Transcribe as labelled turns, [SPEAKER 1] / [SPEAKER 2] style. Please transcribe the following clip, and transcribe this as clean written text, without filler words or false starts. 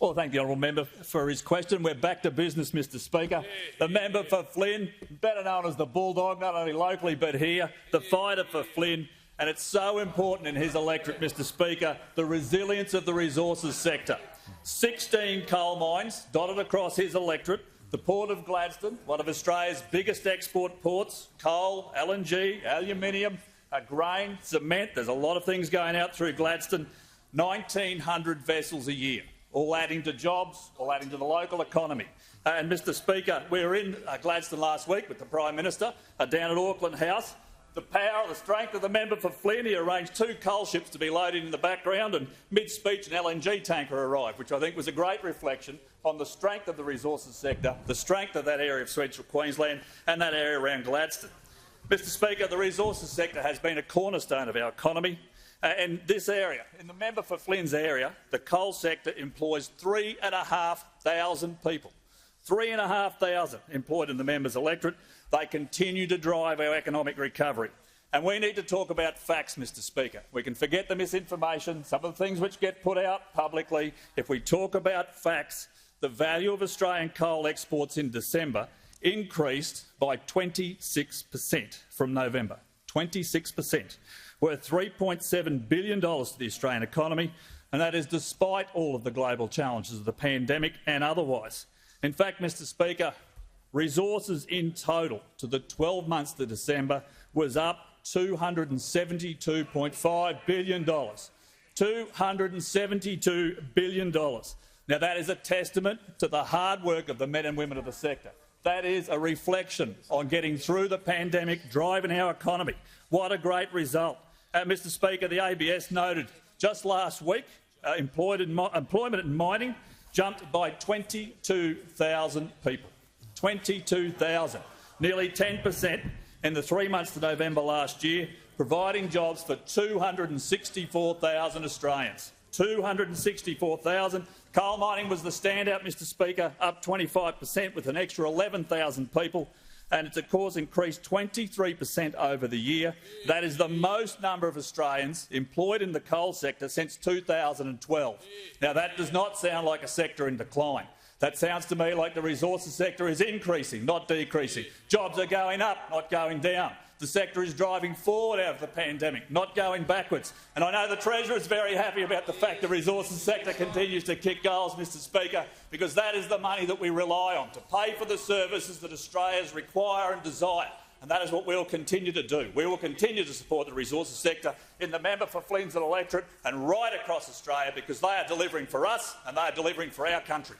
[SPEAKER 1] Well, I thank the honourable member for his question. We're back to business, Mr Speaker. The member for Flynn, better known as the Bulldog, not only locally but here, the fighter for Flynn, and it's so important in his electorate, Mr Speaker, the resilience of the resources sector. 16 coal mines dotted across his electorate, the Port of Gladstone, one of Australia's biggest export ports, coal, LNG, aluminium, grain, cement, there's a lot of things going out through Gladstone, 1,900 vessels a year, all adding to jobs, all adding to the local economy. And Mr Speaker, we were in Gladstone last week with the Prime Minister down at Auckland House. The power, the strength of the member for Flynn, he arranged 2 coal ships to be loaded in the background, and mid-speech an LNG tanker arrived, which I think was a great reflection on the strength of the resources sector, the strength of that area of central Queensland and that area around Gladstone. Mr Speaker, the resources sector has been a cornerstone of our economy. In this area, in the member for Flynn's area, the coal sector employs 3,500 people. 3,500 employed in the member's electorate. They continue to drive our economic recovery. And we need to talk about facts, Mr Speaker. We can forget the misinformation, some of the things which get put out publicly. If we talk about facts, the value of Australian coal exports in December increased by 26% from November. 26%. Worth $3.7 billion to the Australian economy, and that is despite all of the global challenges of the pandemic and otherwise. In fact, Mr Speaker, resources in total to the 12 months to December was up $272.5 billion. $272 billion. Now, that is a testament to the hard work of the men and women of the sector. That is a reflection on getting through the pandemic, driving our economy. What a great result. Mr Speaker, the ABS noted just last week employment in mining jumped by 22,000 people. 22,000, nearly 10% in the 3 months to November last year, providing jobs for 264,000 Australians. 264,000. Coal mining was the standout, Mr Speaker, up 25% with an extra 11,000 people, and it's of course increased 23% over the year. That is the most number of Australians employed in the coal sector since 2012. Now, that does not sound like a sector in decline. That sounds to me like the resources sector is increasing, not decreasing. Jobs are going up, not going down. The sector is driving forward out of the pandemic, not going backwards. And I know the Treasurer is very happy about the fact the resources sector continues to kick goals, Mr Speaker, because that is the money that we rely on to pay for the services that Australians require and desire. And that is what we will continue to do. We will continue to support the resources sector in the member for Flynn's electorate and right across Australia, because they are delivering for us and they are delivering for our country.